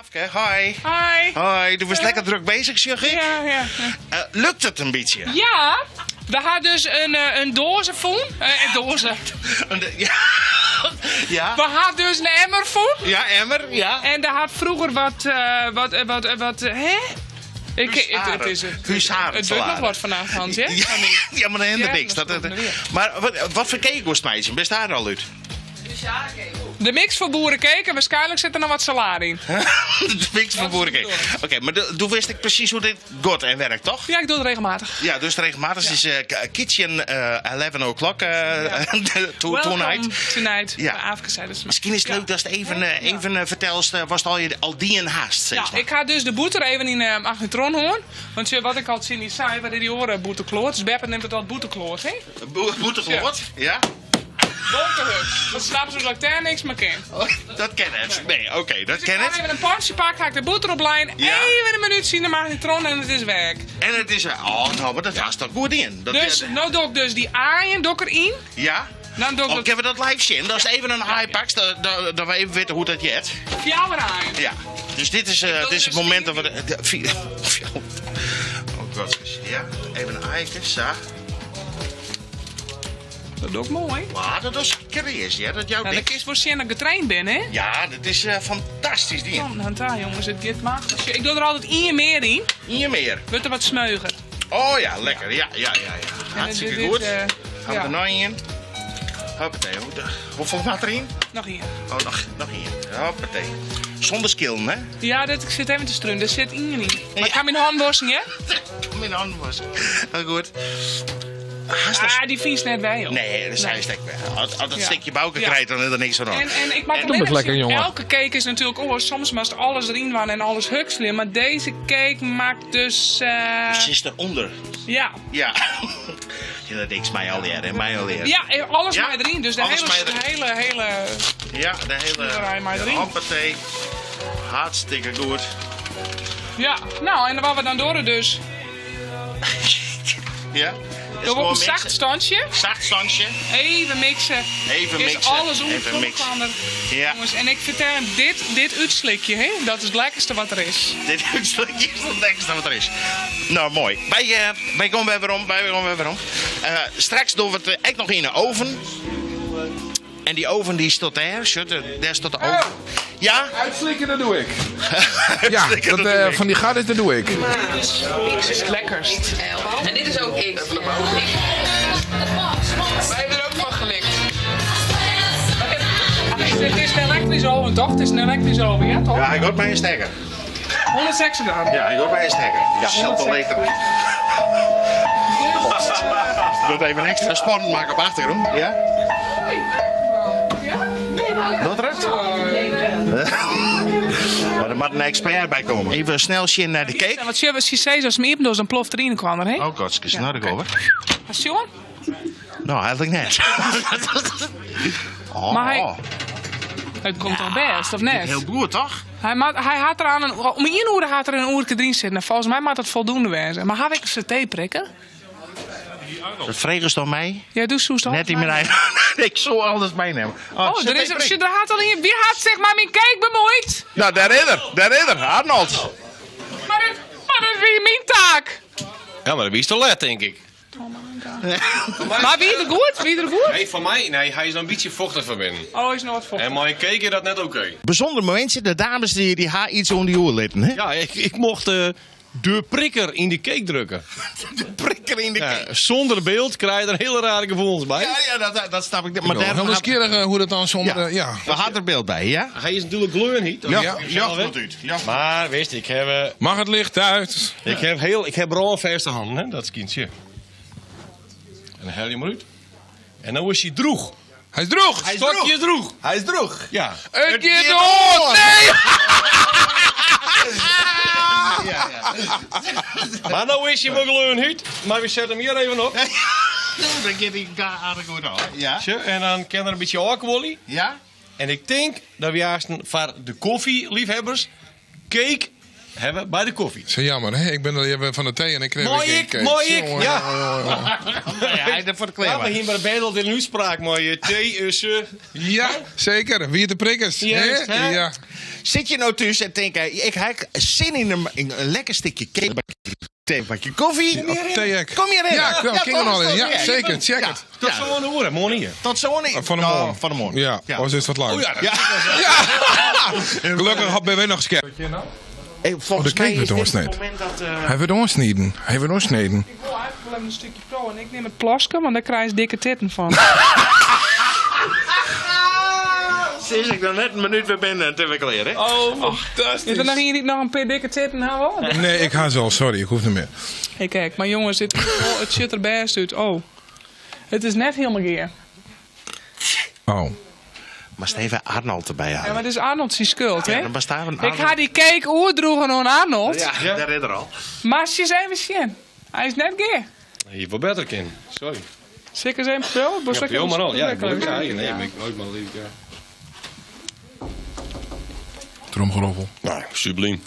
Afke, hoi. Hi. Hoi, du was lekker druk bezig, Sjuggie. Ja. Lukt het een beetje? Ja, we hadden dus een doze voen. Een doze. Ja. Ja. We hadden dus een emmer voen. Ja, emmer, ja. En daar had vroeger wat hè? Het is het. Huzaren Het doet nog wat vanavond, Hans, hè? Ja, maar dan helemaal niks. dat komt er weer. Maar wat voor cake was het meisje? Best daar al uit? De mix voor boerencake en waarschijnlijk zit er nog wat salade in. De mix van boerencake. Oké, maar toen wist ik precies hoe dit gaat en werkt, toch? Ja, ik doe het regelmatig. Ja, dus regelmatig is kitchen 11 o'clock tonight. Tonight. Ja. Afke zei dus. Misschien is het leuk dat je het even vertelst, was het al die een haast, zeg Ja, maar. ik ga dus de boeter even in magnetron horen. Want wat ik al zien zei, waar die oren boetekloot. Dus Beppe neemt het al boetekloot, hè? Boetegloot? Ja. Bonkenhut. Dan snappen ze dat ik daar niks meer ken. Oh, dat ken het. Nee, oké, dat Dus ken ik ga het. even een pansje pakken, ga ik de boeter op lijn. Ja. Even een minuut zien de magnetron en het is weg. En het is... Oh, nou, maar dat was toch goed in. Dat, Dus, nou doe ik dus die aaien doe ik erin. ja? Dan doe ik Oh, kunnen we dat live zien? Dat is even een high packs, dat we even weten hoe dat jet. jouw aaien. Ja. Dus dit is het moment dat we... Oh god. Ja, even een eikje, zo. Dat doe ik mooi. Wauw, dat is serieus, ja? Dat jouw Nou, ding. dat is voor zien dat ik getraind ben, hè? Ja, dat is fantastisch ding. Kom, dan daar jongens, het dit mag. Ik doe er altijd iets meer in. Hier meer. Wordt er wat smeuiger. Oh ja, lekker. Ja. Hartstikke goed. Gaan we ja. er nog in. Hoppatee. Hoeveel gaat erin? Nog hier. Oh, nog hier. Hoppatee. Zonder skillen, hè? Ja, ik zit even te struinen. Er zit in. Maar ik ga mijn hand wassen, hè? Mijn handen was. Heel goed. Ah, die vies net bij, joh. Nee, dat zijn stek weg. Als dat Ja. stukje bouken Ja. krijgt, dan is er niks aan. En ik maak En- alleen eens lekker, zien, jongen. elke cake is natuurlijk, soms mag alles erin waren en alles hukselen. Maar deze cake maakt dus, Ze is eronder. ja. Ja. Ja, dat is mij al leren. En mij al leren. Ja, alles Ja, maar erin. Dus de alles maar erin. hele, Ja, de hele... Draai maar erin. Hoppatee. Hartstikke goed. ja. Nou, en wat we dan door dus. Ja. We op een zacht standje. Zacht standje. Even mixen. Even Is mixen. alles Even omgekomen. mixen. Ja. Jongens, en ik vertel hem, dit uitslikje, hè, dat is het lekkerste wat er is. Dit is het lekkerste wat er is. Nou, mooi. Wij komen weer om. Straks doen we het echt nog in de oven. En die oven die staat daar. Shut, daar staat de oven. Ja? Uitslikken, dat doe ik. Ja, Uitslikken, dat doe ik. van die gaten, dat doe ik. Niks is het lekkerst. En dit is ook ik. Wij hebben er ook van gelikt. Het is een elektrische oven, toch? Het is een elektrische oven, ja, toch? Ja, ik hoor bij een stekker. 106 graden. Ja, ik hoor bij een stekker. Dus Ja, zelf al 106. lekker. Doe het even extra spannend maken op achtergrond. Ja? Doet het? Maar er moet een expert bij komen. Even snel zien naar de cake. Ja, wat je zei, als mijn door dan ploft erin kwam er, hè? Oh god, is naar de over. Als John? Nou, eigenlijk net. Oh, Maar hij- Het komt al best, of net? heel goed, toch? Hij had er aan om 1 uur had er een uurtje erin zitten. Nou, volgens mij moet dat voldoende wezen. Maar had ik een CT prikken? Dat vregen ze door mij. Ja, doe zoest Net in mijn eigen. Ik zou alles meenemen. Oh, er is er had al hier. Wie had zeg maar mijn cake bemoeid? Nou, daar ridder, Arnold. Maar dat is weer mijn taak. Ja, maar dat is te let, denk ik. Maar wie er goed? Wie er goed? Nee, van mij, nee, hij is een beetje vochtig van binnen. Oh, is nog wat voor. En maar ik keek dat net oké. Bijzonder momentje. De dames die haar iets om die oor litten, hè? Ja, ik mocht de prikker in de cake drukken. De prikker in de Ja, cake. zonder beeld krijg je er hele rare gevoelens bij. Ja, dat snap ik. Maar Maar daar heel nieuwsgierig hoe dat dan zonder... Ja. We hadden er beeld bij, ja? Hij is natuurlijk gleurniet. Ja. Maar wist ik Mag het licht uit? ik heb rolverste handen, hè, dat kindje. En dan haal je hem uit. En dan was hij droeg. Hij is droog. Stokje droeg. Hij is droog. Ja. Het keer de hoort. Nee! Maar nou is hij wel gleurniet. Maar we zetten hem hier even op. Dan gaat die aardig goed al. Ja? Zo, en dan kan er een beetje alcohol. Ja? En ik denk dat we juist voor de koffieliefhebbers cake hebben bij de koffie. Zo jammer, hè? Ik ben even van de thee en ik kreeg Mooi weer ik, geen mooi cake. ik, Jongen, ja. jongen. Ja, hij heeft voor de Ja, maar kleren. hier bij de bedel in een uitspraak, mooie thee, Ja, zeker. Wie de prikkers. Juist, hè? Ja. Zit je nou tussen en denk ik heb zin in een lekker stukje cake, een bakje koffie? Theek. Kom je erin? Ja, ik ging er al in. Ja, toch? zeker. Check Ja. het. Tot zo'n horen, mooi niet. Tot zo niet. Van de Nou, morgen. Van de morgen. Ja, was is wat lang. Oh ja, Ja. Gelukkig ben wij nog scherp. Volgens de cake mij is werd dit het doorsneden. moment dat... Hij wordt doorsneden. Hij wordt doorsneden. Ik wil eigenlijk wel even een stukje pro en ik neem het plasken, want daar krijg je dikke titten van. Sinds ik dan net een minuut weer ben te verkleren, hè? Oh, is er nog hier niet nog een paar dikke titten houden? Nee, ik ga zo. Sorry, ik hoef niet meer. Hey, kijk, maar jongens, het ziet er best uit. Oh, het is net helemaal geer. Oh. Maar Steven Arnold erbij Ja, halen. maar het is Arnold zijn schuld, hè? Dan bestaat een Ik Arnold. ga die cake oerdroegen aan Arnold, Ja, daar is er al. maar ze is even zien. Hij is net geer. Hier voor beter kind. Sorry. Zeker zijn pro? Ja, veel maar al. Ja, ik wil het krijgen. Nee, maar ik nooit maar lief. Ja. Tromgeroffel. Nou, subliem.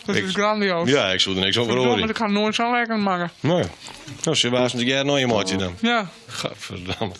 Dat is grandioos. Ja, ik zou er niks over Verdomme, horen. ik ga nooit zo lekker maken. Nou, ze was een keer nooit je maatje dan. Ja. Gadverdamme.